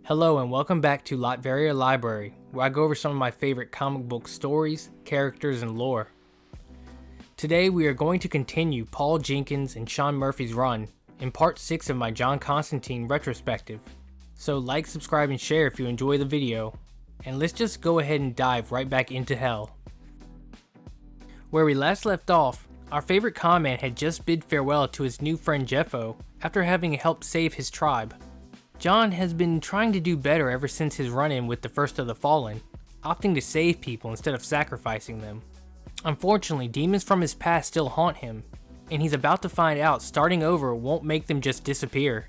Hello and welcome back to Latveria Library, where I go over some of my favorite comic book stories, characters, and lore. Today we are going to continue Paul Jenkins and Sean Murphy's run in part 6 of my John Constantine retrospective. So like, subscribe, and share if you enjoy the video, and let's just go ahead and dive right back into hell. Where we last left off, our favorite con man had just bid farewell to his new friend Jeffo after having helped save his tribe. John has been trying to do better ever since his run-in with the First of the Fallen, opting to save people instead of sacrificing them. Unfortunately, demons from his past still haunt him, and he's about to find out starting over won't make them just disappear.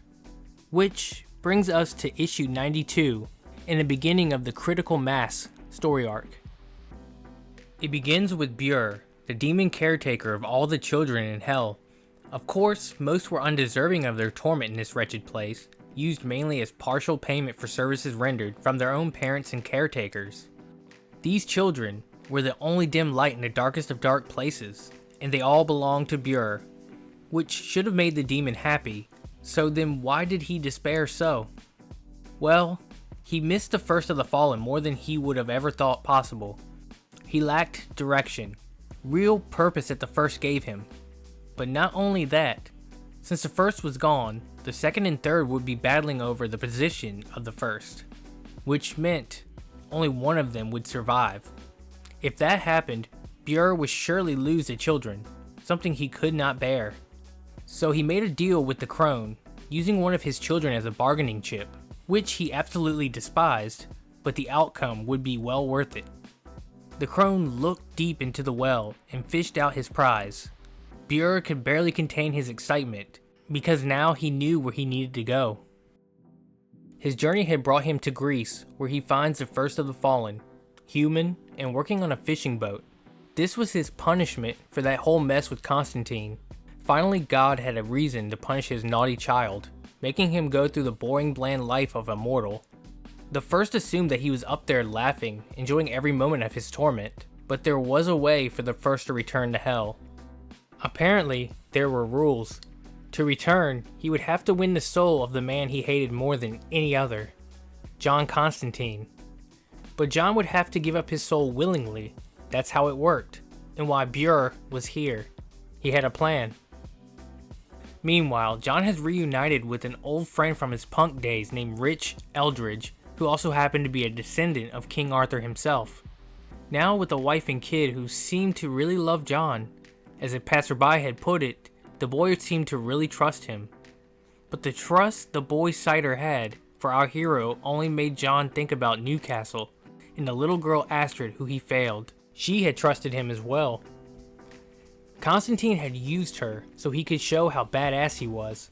Which brings us to issue 92, and the beginning of the Critical Mass story arc. It begins with Bure, the demon caretaker of all the children in hell. Of course, most were undeserving of their torment in this wretched place, used mainly as partial payment for services rendered from their own parents and caretakers. These children were the only dim light in the darkest of dark places, and they all belonged to Bure, which should have made the demon happy, so then why did he despair so? Well, he missed the First of the Fallen more than he would have ever thought possible. He lacked direction, real purpose that the First gave him. But not only that, since the First was gone, the Second and Third would be battling over the position of the First, which meant only one of them would survive. If that happened, Bure would surely lose the children, something he could not bear. So he made a deal with the crone, using one of his children as a bargaining chip, which he absolutely despised, but the outcome would be well worth it. The crone looked deep into the well and fished out his prize. Bure could barely contain his excitement, because now he knew where he needed to go. His journey had brought him to Greece, where he finds the First of the Fallen, human and working on a fishing boat. This was his punishment for that whole mess with Constantine. Finally, God had a reason to punish his naughty child, making him go through the boring, bland life of a mortal. The First assumed that he was up there laughing, enjoying every moment of his torment, but there was a way for the First to return to hell. Apparently, there were rules. To return, he would have to win the soul of the man he hated more than any other, John Constantine. But John would have to give up his soul willingly. That's how it worked, and why Bure was here. He had a plan. Meanwhile, John has reunited with an old friend from his punk days named Rich Eldridge, who also happened to be a descendant of King Arthur himself. Now with a wife and kid who seemed to really love John. As a passerby had put it, the boy seemed to really trust him. But the trust the boy Cider had for our hero only made John think about Newcastle and the little girl Astrid who he failed. She had trusted him as well. Constantine had used her so he could show how badass he was.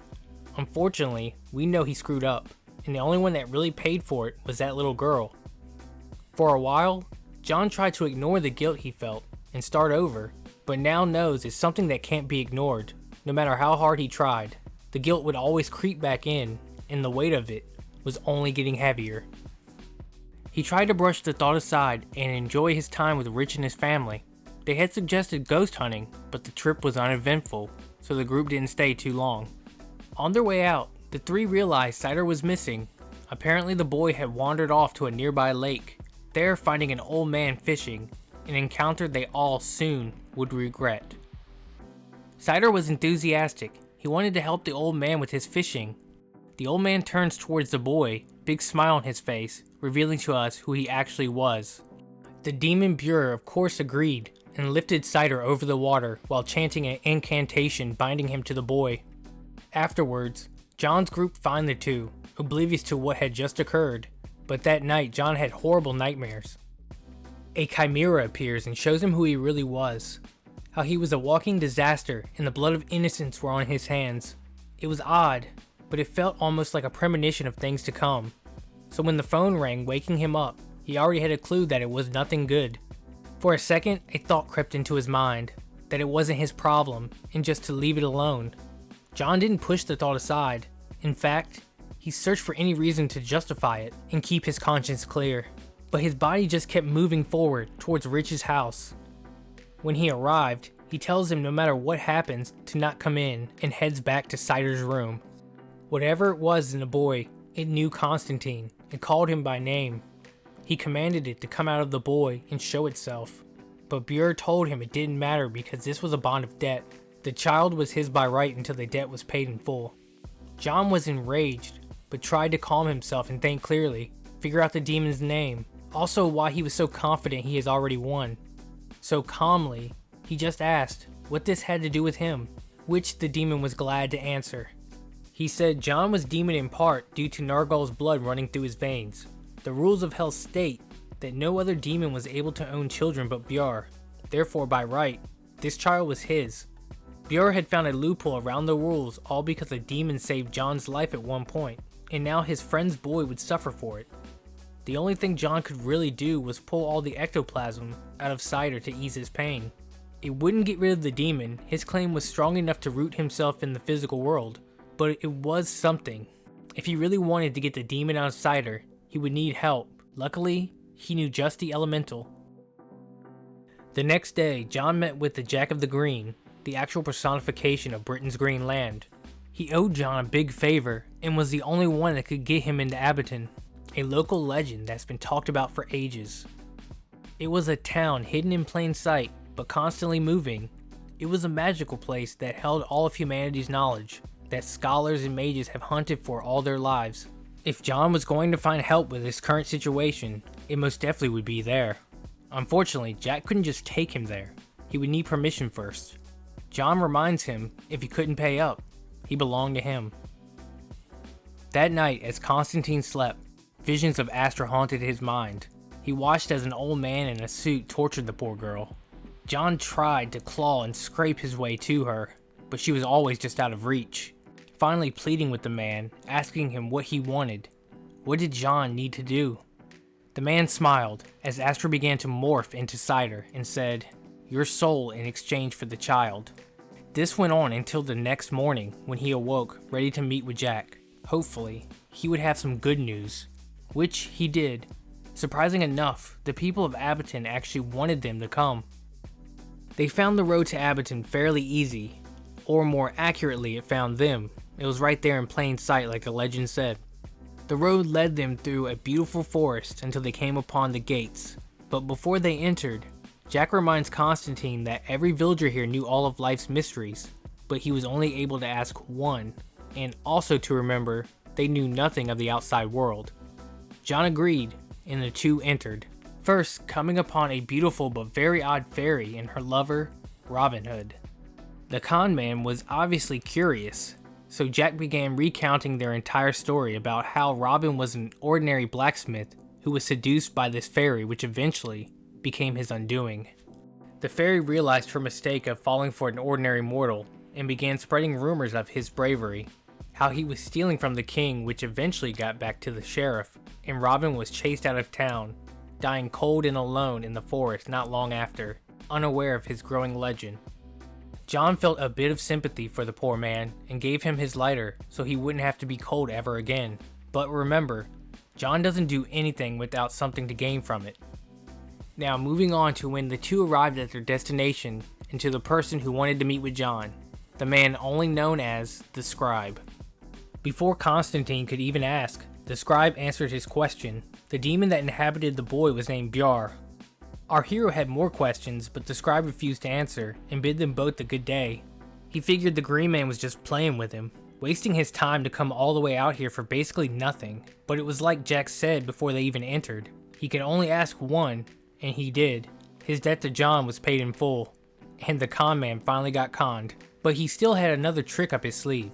Unfortunately, we know he screwed up, and the only one that really paid for it was that little girl. For a while, John tried to ignore the guilt he felt and start over, but now knows it's something that can't be ignored. No matter how hard he tried, the guilt would always creep back in, and the weight of it was only getting heavier. He tried to brush the thought aside and enjoy his time with Rich and his family. They had suggested ghost hunting, but the trip was uneventful, so the group didn't stay too long. On their way out, the three realized Cider was missing. Apparently the boy had wandered off to a nearby lake, there finding an old man fishing, an encounter they all soon would regret. Cider was enthusiastic. He wanted to help the old man with his fishing. The old man turns towards the boy, big smile on his face, revealing to us who he actually was. The demon Bure of course agreed, and lifted Cider over the water while chanting an incantation binding him to the boy. Afterwards, John's group find the two, oblivious to what had just occurred, but that night John had horrible nightmares. A chimera appears and shows him who he really was. How he was a walking disaster and the blood of innocents were on his hands. It was odd, but it felt almost like a premonition of things to come. So when the phone rang waking him up, he already had a clue that it was nothing good. For a second, a thought crept into his mind, that it wasn't his problem, and just to leave it alone. John didn't push the thought aside. In fact, he searched for any reason to justify it and keep his conscience clear. But his body just kept moving forward towards Rich's house. When he arrived, he tells him no matter what happens to not come in and heads back to Cider's room. Whatever it was in the boy It knew Constantine and called him by name. He commanded it to come out of the boy and show itself. But Björ told him it didn't matter because this was a bond of debt. The child was his by right until the debt was paid in full. John was enraged, but tried to calm himself and think clearly, figure out the demon's name, also why he was so confident he has already won. So calmly, he just asked what this had to do with him, which the demon was glad to answer. He said John was demon in part due to Nargal's blood running through his veins. The rules of Hell state that no other demon was able to own children but Björ. Therefore, by right, this child was his. Björ had found a loophole around the rules all because a demon saved John's life at one point, and now his friend's boy would suffer for it. The only thing John could really do was pull all the ectoplasm out of Cider to ease his pain. It wouldn't get rid of the demon. His claim was strong enough to root himself in the physical world, but it was something. If he really wanted to get the demon out of Cider, he would need help. Luckily, he knew just the elemental. The next day, John met with the Jack of the Green, the actual personification of Britain's green land. He owed John a big favor and was the only one that could get him into Abaton, a local legend that's been talked about for ages. It was a town hidden in plain sight, but constantly moving. It was a magical place that held all of humanity's knowledge, that scholars and mages have hunted for all their lives. If John was going to find help with his current situation, it most definitely would be there. Unfortunately, Jack couldn't just take him there. He would need permission first. John reminds him if he couldn't pay up, he belonged to him. That night, as Constantine slept, visions of Astra haunted his mind. He watched as an old man in a suit tortured the poor girl. John tried to claw and scrape his way to her, but she was always just out of reach. Finally pleading with the man, asking him what he wanted. What did John need to do? The man smiled as Astra began to morph into Cider and said, "Your soul in exchange for the child." This went on until the next morning when he awoke, ready to meet with Jack. Hopefully, he would have some good news, which he did. Surprising enough, the people of Abaton actually wanted them to come. They found the road to Abaton fairly easy, or more accurately, it found them. It was right there in plain sight like the legend said. The road led them through a beautiful forest until they came upon the gates, but before they entered, Jack reminds Constantine that every villager here knew all of life's mysteries, but he was only able to ask one, and also to remember they knew nothing of the outside world. John agreed, and the two entered, first coming upon a beautiful but very odd fairy and her lover, Robin Hood. The con man was obviously curious, so Jack began recounting their entire story about how Robin was an ordinary blacksmith who was seduced by this fairy, which eventually became his undoing. The fairy realized her mistake of falling for an ordinary mortal and began spreading rumors of his bravery, how he was stealing from the king, which eventually got back to the sheriff, and Robin was chased out of town, dying cold and alone in the forest not long after, unaware of his growing legend. John felt a bit of sympathy for the poor man and gave him his lighter so he wouldn't have to be cold ever again. But remember, John doesn't do anything without something to gain from it. Now moving on to when the two arrived at their destination and to the person who wanted to meet with John, the man only known as the Scribe. Before Constantine could even ask, the Scribe answered his question. The demon that inhabited the boy was named Björ. Our hero had more questions, but the Scribe refused to answer and bid them both a good day. He figured the Green Man was just playing with him, wasting his time to come all the way out here for basically nothing. But it was like Jack said before they even entered. He could only ask one, and he did. His debt to John was paid in full, and the con man finally got conned. But he still had another trick up his sleeve.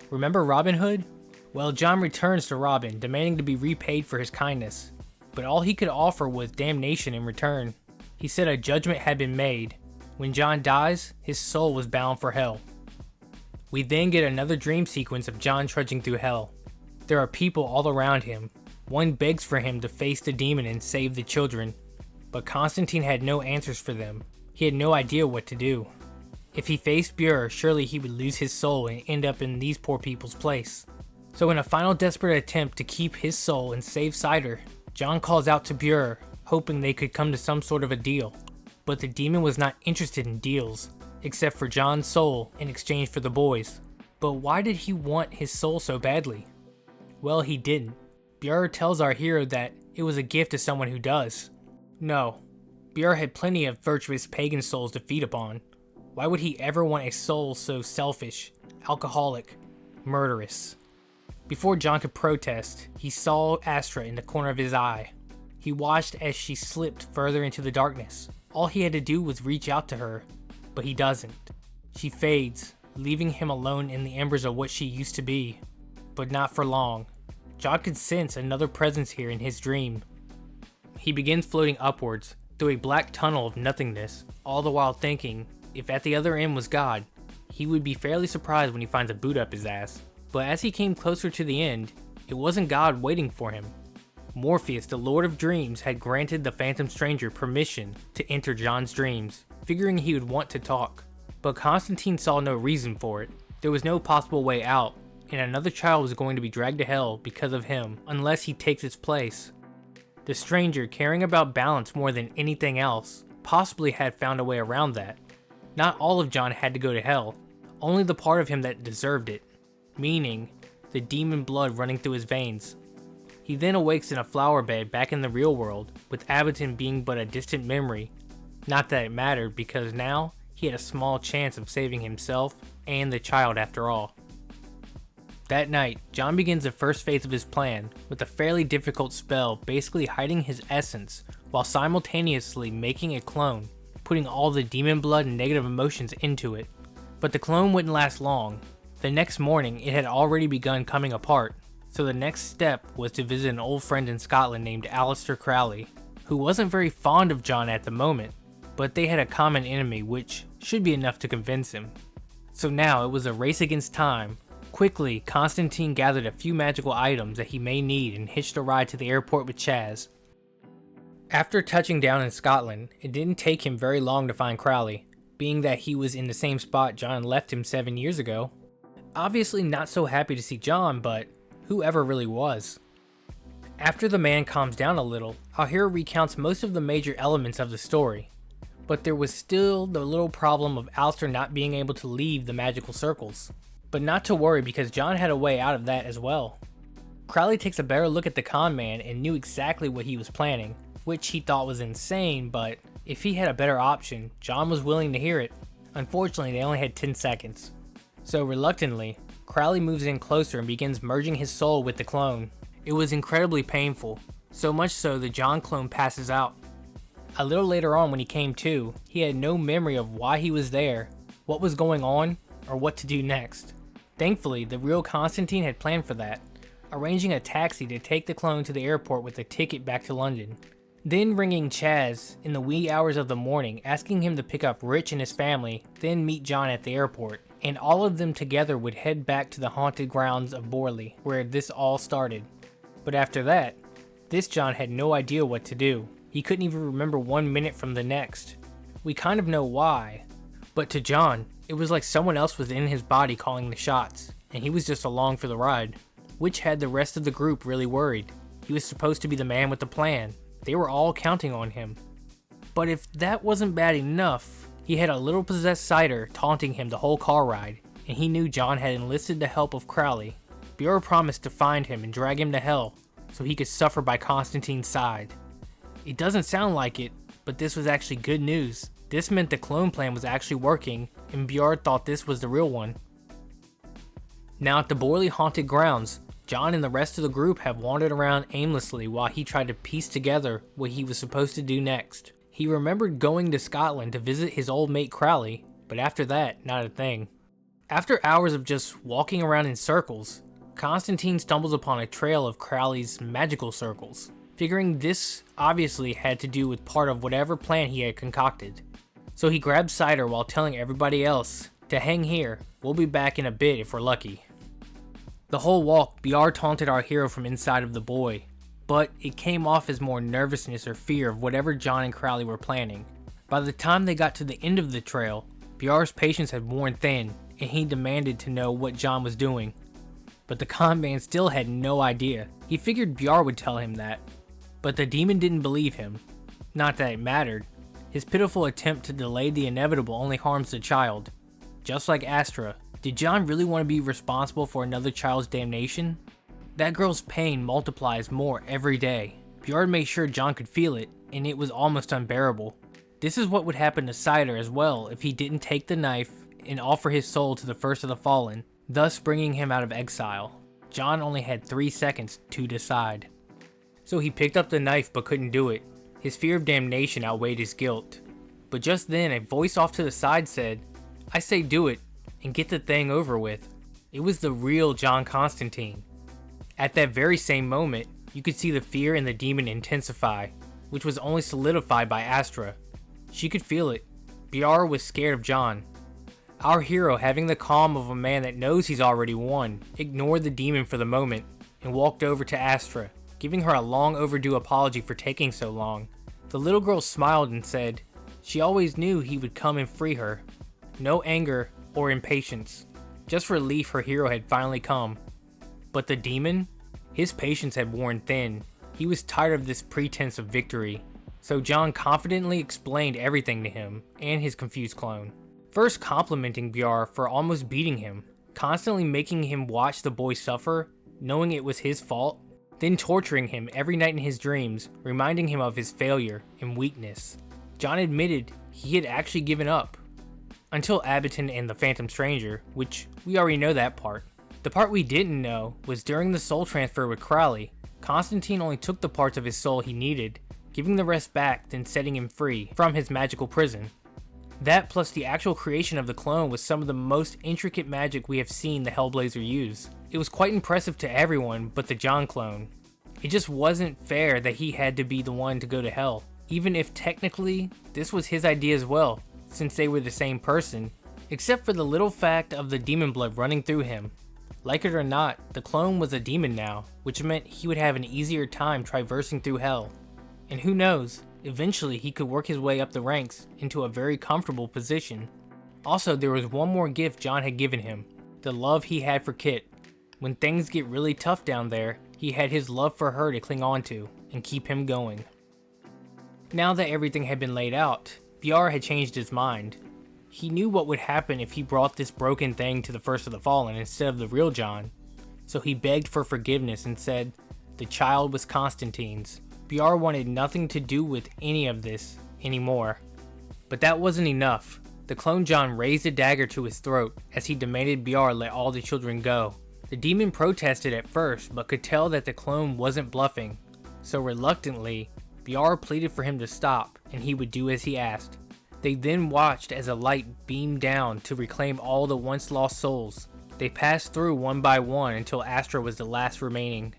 Remember Robin Hood? Well, John returns to Robin, demanding to be repaid for his kindness. But all he could offer was damnation in return. He said a judgment had been made. When John dies, his soul was bound for hell. We then get another dream sequence of John trudging through hell. There are people all around him. One begs for him to face the demon and save the children. But Constantine had no answers for them. He had no idea what to do. If he faced Björ, surely he would lose his soul and end up in these poor people's place. So in a final desperate attempt to keep his soul and save Cider, John calls out to Björ, hoping they could come to some sort of a deal. But the demon was not interested in deals, except for John's soul in exchange for the boys. But why did he want his soul so badly? Well, he didn't. Björn tells our hero that it was a gift to someone who does. No, Björn had plenty of virtuous pagan souls to feed upon. Why would he ever want a soul so selfish, alcoholic, murderous? Before John could protest, he saw Astra in the corner of his eye. He watched as she slipped further into the darkness. All he had to do was reach out to her, but he doesn't. She fades, leaving him alone in the embers of what she used to be. But not for long. John could sense another presence here in his dream. He begins floating upwards, through a black tunnel of nothingness, all the while thinking, if at the other end was God, he would be fairly surprised when he finds a boot up his ass. But as he came closer to the end, it wasn't God waiting for him. Morpheus, the Lord of Dreams, had granted the Phantom Stranger permission to enter John's dreams, figuring he would want to talk. But Constantine saw no reason for it. There was no possible way out, and another child was going to be dragged to hell because of him, unless he takes its place. The stranger, caring about balance more than anything else, possibly had found a way around that. Not all of John had to go to hell, only the part of him that deserved it, meaning the demon blood running through his veins. He then awakes in a flower bed back in the real world, with Abaton being but a distant memory. Not that it mattered, because now he had a small chance of saving himself and the child after all. That night, John begins the first phase of his plan, with a fairly difficult spell basically hiding his essence, while simultaneously making a clone, putting all the demon blood and negative emotions into it. But the clone wouldn't last long. The next morning, it had already begun coming apart, so the next step was to visit an old friend in Scotland named Aleister Crowley, who wasn't very fond of John at the moment, but they had a common enemy which should be enough to convince him. So now it was a race against time. Quickly, Constantine gathered a few magical items that he may need and hitched a ride to the airport with Chaz. After touching down in Scotland, it didn't take him very long to find Crowley, being that he was in the same spot John left him 7 years ago. Obviously not so happy to see John, but whoever really was. After the man calms down a little, our hero recounts most of the major elements of the story, but there was still the little problem of Aleister not being able to leave the magical circles. But not to worry, because John had a way out of that as well. Crowley takes a better look at the con man and knew exactly what he was planning, which he thought was insane, but if he had a better option, John was willing to hear it. Unfortunately, they only had 10 seconds. So reluctantly, Crowley moves in closer and begins merging his soul with the clone. It was incredibly painful, so much so the John clone passes out. A little later on when he came to, he had no memory of why he was there, what was going on, or what to do next. Thankfully, the real Constantine had planned for that, arranging a taxi to take the clone to the airport with a ticket back to London. Then ringing Chaz in the wee hours of the morning, asking him to pick up Rich and his family, then meet John at the airport. And all of them together would head back to the haunted grounds of Borley, where this all started. But after that, this John had no idea what to do. He couldn't even remember 1 minute from the next. We kind of know why, but to John, it was like someone else was in his body calling the shots, and he was just along for the ride, which had the rest of the group really worried. He was supposed to be the man with the plan. They were all counting on him. But if that wasn't bad enough, he had a little possessed sighter taunting him the whole car ride, and he knew John had enlisted the help of Crowley. Björn promised to find him and drag him to hell, so he could suffer by Constantine's side. It doesn't sound like it, but this was actually good news. This meant the clone plan was actually working, and Björn thought this was the real one. Now at the Borley haunted grounds, John and the rest of the group have wandered around aimlessly while he tried to piece together what he was supposed to do next. He remembered going to Scotland to visit his old mate Crowley, but after that, not a thing. After hours of just walking around in circles, Constantine stumbles upon a trail of Crowley's magical circles, figuring this obviously had to do with part of whatever plan he had concocted. So he grabs cider while telling everybody else to hang here, we'll be back in a bit if we're lucky. The whole walk, Björn taunted our hero from inside of the boy, but it came off as more nervousness or fear of whatever John and Crowley were planning. By the time they got to the end of the trail, Björn's patience had worn thin, and he demanded to know what John was doing. But the con man still had no idea. He figured Björn would tell him that, but the demon didn't believe him. Not that it mattered. His pitiful attempt to delay the inevitable only harms the child. Just like Astra, did John really want to be responsible for another child's damnation? That girl's pain multiplies more every day. Bjorn made sure John could feel it, and it was almost unbearable. This is what would happen to Cider as well if he didn't take the knife and offer his soul to the first of the fallen, thus bringing him out of exile. John only had 3 seconds to decide. So he picked up the knife but couldn't do it. His fear of damnation outweighed his guilt. But just then a voice off to the side said, "I say do it, and get the thing over with." It was the real John Constantine. At that very same moment, you could see the fear in the demon intensify, which was only solidified by Astra. She could feel it. Bjorn was scared of John. Our hero, having the calm of a man that knows he's already won, ignored the demon for the moment and walked over to Astra, giving her a long overdue apology for taking so long. The little girl smiled and said she always knew he would come and free her. No anger or impatience, just relief her hero had finally come. But the demon? His patience had worn thin. He was tired of this pretense of victory. So John confidently explained everything to him and his confused clone. First complimenting Bjorn for almost beating him, constantly making him watch the boy suffer, knowing it was his fault, then torturing him every night in his dreams, reminding him of his failure and weakness. John admitted he had actually given up. Until Abaton and the Phantom Stranger, which we already know that part. The part we didn't know was during the soul transfer with Crowley, Constantine only took the parts of his soul he needed, giving the rest back, then setting him free from his magical prison. That plus the actual creation of the clone was some of the most intricate magic we have seen the Hellblazer use. It was quite impressive to everyone but the John clone. It just wasn't fair that he had to be the one to go to hell, even if technically this was his idea as well, since they were the same person, except for the little fact of the demon blood running through him. Like it or not, the clone was a demon now, which meant he would have an easier time traversing through hell. And who knows, eventually he could work his way up the ranks into a very comfortable position. Also, there was one more gift John had given him, the love he had for Kit. When things get really tough down there, he had his love for her to cling on to and keep him going. Now that everything had been laid out, Bjorn had changed his mind. He knew what would happen if he brought this broken thing to the First of the Fallen instead of the real John. So he begged for forgiveness and said the child was Constantine's. Bjorn wanted nothing to do with any of this anymore. But that wasn't enough. The clone John raised a dagger to his throat as he demanded Bjorn let all the children go. The demon protested at first but could tell that the clone wasn't bluffing. So reluctantly, Bjorn pleaded for him to stop and he would do as he asked. They then watched as a light beamed down to reclaim all the once lost souls. They passed through one by one until Astra was the last remaining.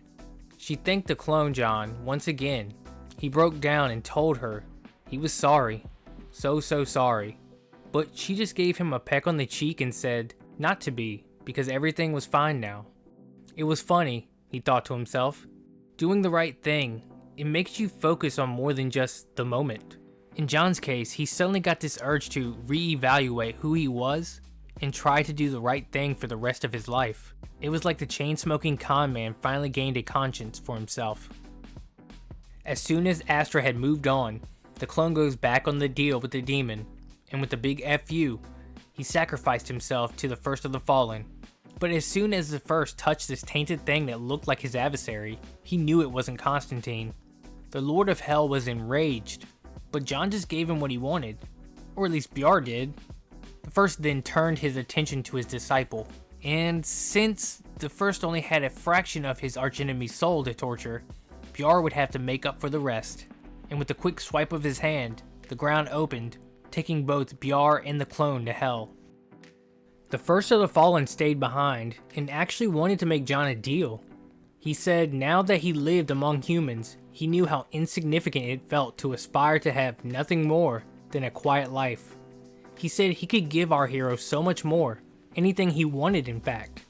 She thanked the clone John once again. He broke down and told her he was sorry. So sorry. But she just gave him a peck on the cheek and said not to be, because everything was fine now. It was funny, he thought to himself. Doing the right thing, it makes you focus on more than just the moment. In John's case, he suddenly got this urge to reevaluate who he was and try to do the right thing for the rest of his life. It was like the chain-smoking con man finally gained a conscience for himself. As soon as Astra had moved on, the clone goes back on the deal with the demon, and with a big FU, he sacrificed himself to the First of the Fallen. But as soon as the First touched this tainted thing that looked like his adversary, he knew it wasn't Constantine. The Lord of Hell was enraged, but John just gave him what he wanted, or at least Bjorn did. The First then turned his attention to his disciple, and since the First only had a fraction of his archenemy's soul to torture, Bjorn would have to make up for the rest. And with a quick swipe of his hand, the ground opened, taking both Bjorn and the clone to hell. The First of the Fallen stayed behind and actually wanted to make John a deal. He said now that he lived among humans, he knew how insignificant it felt to aspire to have nothing more than a quiet life. He said he could give our hero so much more, anything he wanted in fact.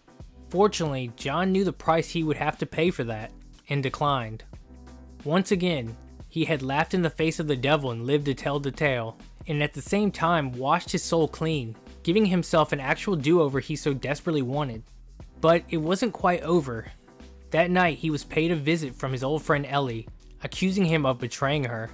Fortunately, John knew the price he would have to pay for that, and declined. Once again, he had laughed in the face of the devil and lived to tell the tale, and at the same time washed his soul clean, giving himself an actual do-over he so desperately wanted. But it wasn't quite over. That night he was paid a visit from his old friend Ellie, accusing him of betraying her.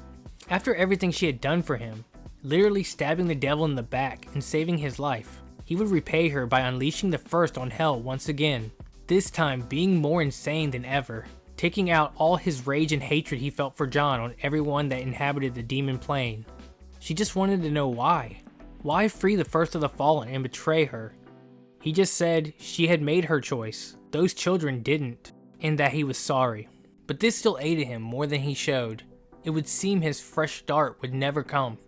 After everything she had done for him, literally stabbing the devil in the back and saving his life, he would repay her by unleashing the First on hell once again. this time being more insane than ever, taking out all his rage and hatred he felt for John on everyone that inhabited the demon plane. She just wanted to know why. Why free the first of the fallen and betray her? He just said she had made her choice, those children didn't, and that he was sorry. But this still aided him more than he showed. It would seem his fresh start would never come.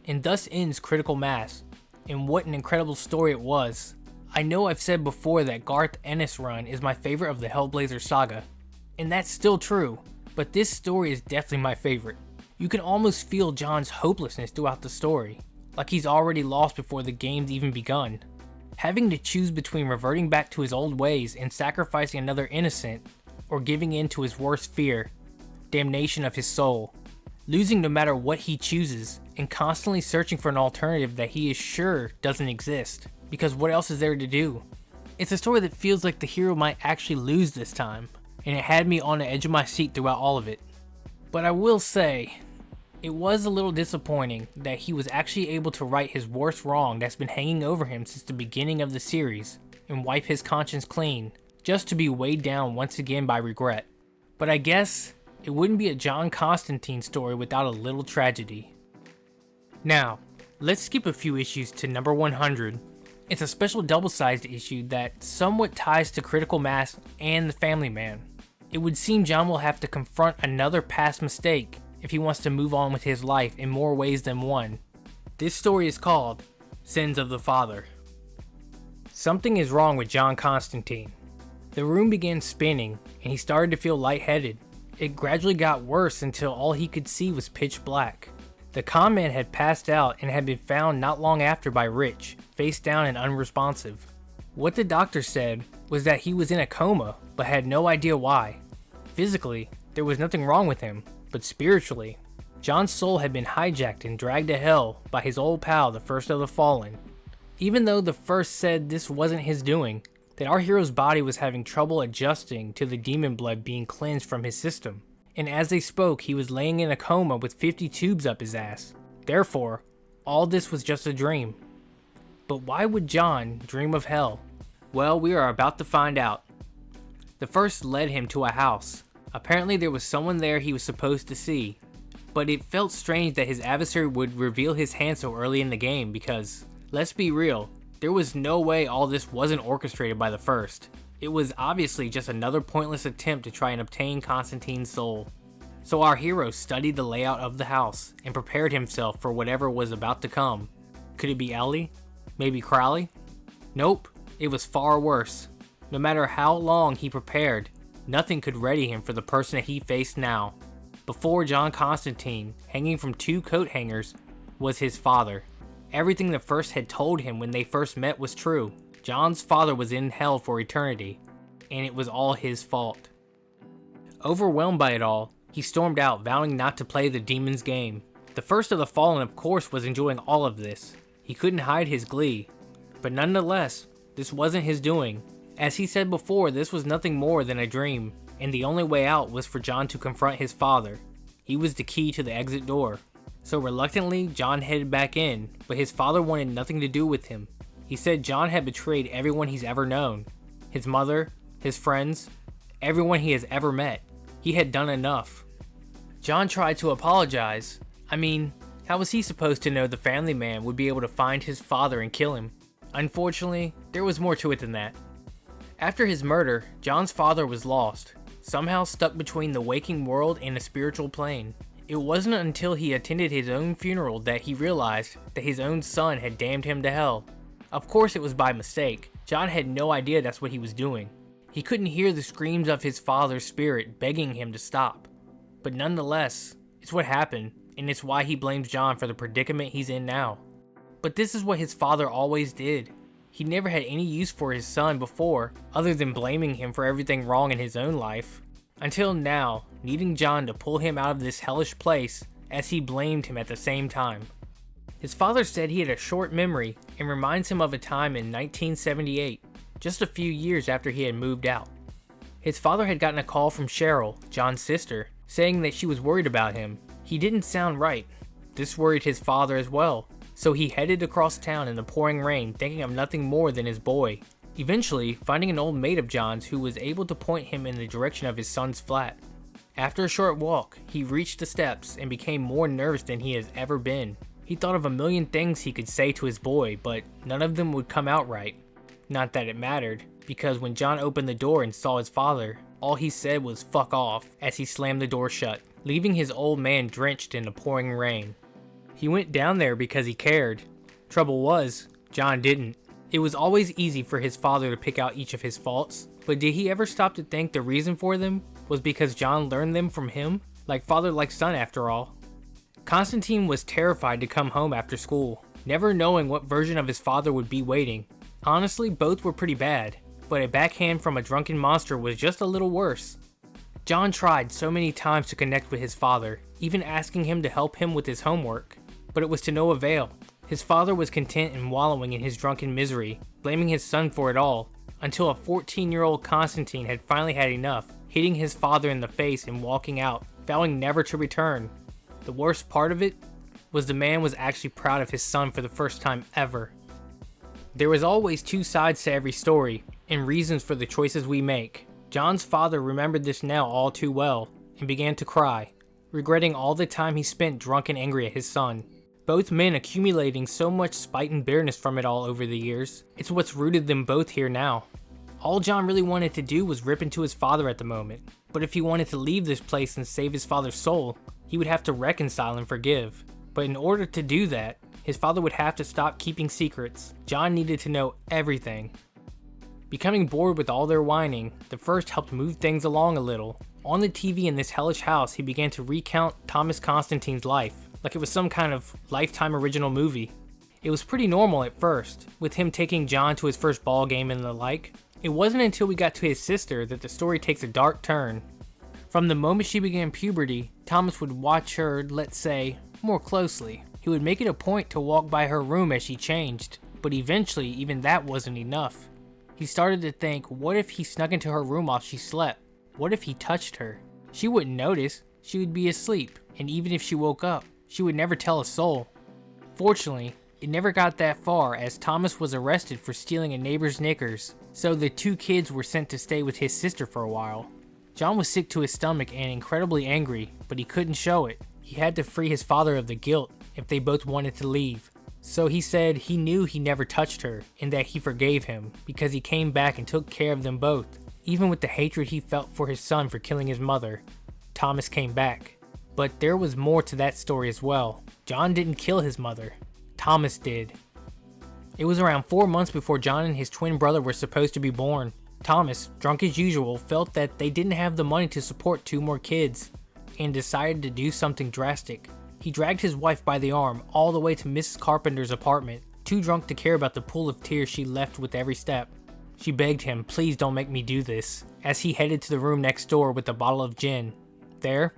And thus ends Critical Mass, and what an incredible story it was. I know I've said before that Garth Ennis' run is my favorite of the Hellblazer saga, and that's still true, but this story is definitely my favorite. You can almost feel John's hopelessness throughout the story, like he's already lost before the game's even begun. Having to choose between reverting back to his old ways and sacrificing another innocent, or giving in to his worst fear, damnation of his soul. Losing no matter what he chooses, and constantly searching for an alternative that he is sure doesn't exist, because what else is there to do? It's a story that feels like the hero might actually lose this time, and it had me on the edge of my seat throughout all of it. But I will say, it was a little disappointing that he was actually able to right his worst wrong that's been hanging over him since the beginning of the series, and wipe his conscience clean, just to be weighed down once again by regret. But I guess it wouldn't be a John Constantine story without a little tragedy. Now, let's skip a few issues to number 100. It's a special double-sized issue that somewhat ties to Critical Mass and the Family Man. It would seem John will have to confront another past mistake if he wants to move on with his life in more ways than one. This story is called Sins of the Father. Something is wrong with John Constantine. The room began spinning, and he started to feel lightheaded. It gradually got worse until all he could see was pitch black. The con man had passed out and had been found not long after by Rich, face down and unresponsive. What the doctor said was that he was in a coma, but had no idea why. Physically, there was nothing wrong with him, but spiritually, John's soul had been hijacked and dragged to hell by his old pal, the First of the Fallen. Even though the First said this wasn't his doing, that our hero's body was having trouble adjusting to the demon blood being cleansed from his system, and as they spoke he was laying in a coma with 50 tubes up his ass. Therefore, all this was just a dream. But why would John dream of hell? Well, we are about to find out. The First led him to a house. Apparently there was someone there he was supposed to see, but it felt strange that his adversary would reveal his hand so early in the game because, let's be real, there was no way all this wasn't orchestrated by the First. It was obviously just another pointless attempt to try and obtain Constantine's soul. So our hero studied the layout of the house and prepared himself for whatever was about to come. Could it be Ellie? Maybe Crowley? Nope, it was far worse. No matter how long he prepared, nothing could ready him for the person that he faced now. Before John Constantine, hanging from 2 coat hangers, was his father. Everything the First had told him when they first met was true. John's father was in hell for eternity, and it was all his fault. Overwhelmed by it all, he stormed out, vowing not to play the demon's game. The First of the Fallen, of course, was enjoying all of this. He couldn't hide his glee. But nonetheless, this wasn't his doing. As he said before, this was nothing more than a dream, and the only way out was for John to confront his father. He was the key to the exit door. So reluctantly, John headed back in, but his father wanted nothing to do with him. He said John had betrayed everyone he's ever known. His mother, his friends, everyone he has ever met. He had done enough. John tried to apologize. I mean, how was he supposed to know the Family Man would be able to find his father and kill him? Unfortunately, there was more to it than that. After his murder, John's father was lost, somehow stuck between the waking world and the spiritual plane. It wasn't until he attended his own funeral that he realized that his own son had damned him to hell. Of course it was by mistake. John had no idea that's what he was doing. He couldn't hear the screams of his father's spirit begging him to stop. But nonetheless, it's what happened, and it's why he blames John for the predicament he's in now. But this is what his father always did. He never had any use for his son before, other than blaming him for everything wrong in his own life. Until now, needing John to pull him out of this hellish place as he blamed him at the same time. His father said he had a short memory and reminds him of a time in 1978, just a few years after he had moved out. His father had gotten a call from Cheryl, John's sister, saying that she was worried about him. He didn't sound right. This worried his father as well, so he headed across town in the pouring rain thinking of nothing more than his boy. eventually finding an old mate of John's who was able to point him in the direction of his son's flat. After a short walk, he reached the steps and became more nervous than he has ever been. He thought of a million things he could say to his boy, but none of them would come out right. Not that it mattered, because when John opened the door and saw his father, all he said was "fuck off" as he slammed the door shut, leaving his old man drenched in the pouring rain. He went down there because he cared. Trouble was, John didn't. It was always easy for his father to pick out each of his faults, but did he ever stop to think the reason for them was because John learned them from him? Like father like son after all. Constantine was terrified to come home after school, never knowing what version of his father would be waiting. Honestly, both were pretty bad, but a backhand from a drunken monster was just a little worse. John tried so many times to connect with his father, even asking him to help him with his homework, but it was to no avail. His father was content in wallowing in his drunken misery, blaming his son for it all, until a 14-year-old Constantine had finally had enough, hitting his father in the face and walking out, vowing never to return. The worst part of it was the man was actually proud of his son for the first time ever. There was always two sides to every story, and reasons for the choices we make. John's father remembered this now all too well, and began to cry, regretting all the time he spent drunk and angry at his son. Both men accumulating so much spite and bitterness from it all over the years. It's what's rooted them both here now. All John really wanted to do was rip into his father at the moment, but if he wanted to leave this place and save his father's soul, he would have to reconcile and forgive. But in order to do that, his father would have to stop keeping secrets. John needed to know everything. Becoming bored with all their whining, the first helped move things along a little. On the TV in this hellish house, he began to recount Thomas Constantine's life, like it was some kind of Lifetime original movie. It was pretty normal at first, with him taking John to his first ball game and the like. It wasn't until we got to his sister that the story takes a dark turn. From the moment she began puberty, Thomas would watch her, let's say, more closely. He would make it a point to walk by her room as she changed, but eventually even that wasn't enough. He started to think, what if he snuck into her room while she slept? What if he touched her? She wouldn't notice, she would be asleep, and even if she woke up, she would never tell a soul. Fortunately, it never got that far as Thomas was arrested for stealing a neighbor's knickers, so the two kids were sent to stay with his sister for a while. John was sick to his stomach and incredibly angry, but he couldn't show it. He had to free his father of the guilt if they both wanted to leave. So he said he knew he never touched her and that he forgave him because he came back and took care of them both. Even with the hatred he felt for his son for killing his mother, Thomas came back. But there was more to that story as well. John didn't kill his mother. Thomas did. It was around 4 months before John and his twin brother were supposed to be born. Thomas, drunk as usual, felt that they didn't have the money to support 2 more kids and decided to do something drastic. He dragged his wife by the arm all the way to Mrs. Carpenter's apartment, too drunk to care about the pool of tears she left with every step. She begged him, "Please don't make me do this," as he headed to the room next door with a bottle of gin. There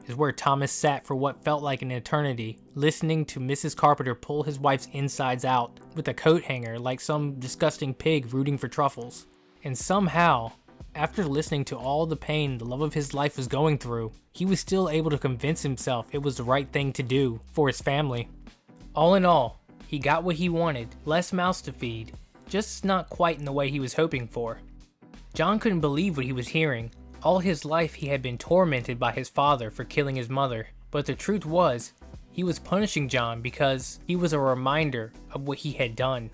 is where Thomas sat for what felt like an eternity, listening to Mrs. Carpenter pull his wife's insides out with a coat hanger like some disgusting pig rooting for truffles. And somehow, after listening to all the pain the love of his life was going through, he was still able to convince himself it was the right thing to do for his family. All in all, he got what he wanted, less mouths to feed, just not quite in the way he was hoping for. John couldn't believe what he was hearing. All his life he had been tormented by his father for killing his mother, but the truth was, he was punishing John because he was a reminder of what he had done.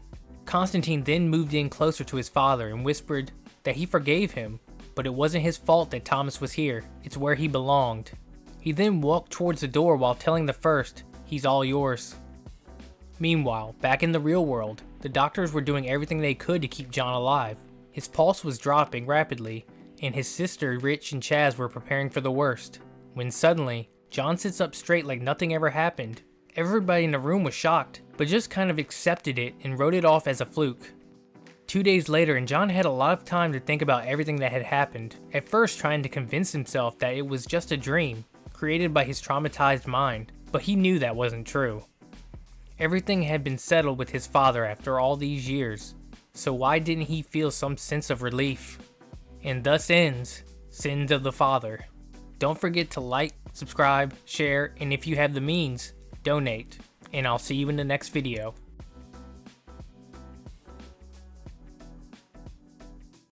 Constantine then moved in closer to his father and whispered that he forgave him, but it wasn't his fault that Thomas was here, it's where he belonged. He then walked towards the door while telling the first, "He's all yours." Meanwhile, back in the real world, the doctors were doing everything they could to keep John alive. His pulse was dropping rapidly, and his sister Rich and Chaz were preparing for the worst, when suddenly, John sits up straight like nothing ever happened. Everybody in the room was shocked, but just kind of accepted it and wrote it off as a fluke. 2 days later, and John had a lot of time to think about everything that had happened, at first trying to convince himself that it was just a dream, created by his traumatized mind, but he knew that wasn't true. Everything had been settled with his father after all these years, so why didn't he feel some sense of relief? And thus ends Sins of the Father. Don't forget to like, subscribe, share, and if you have the means, donate. And I'll see you in the next video.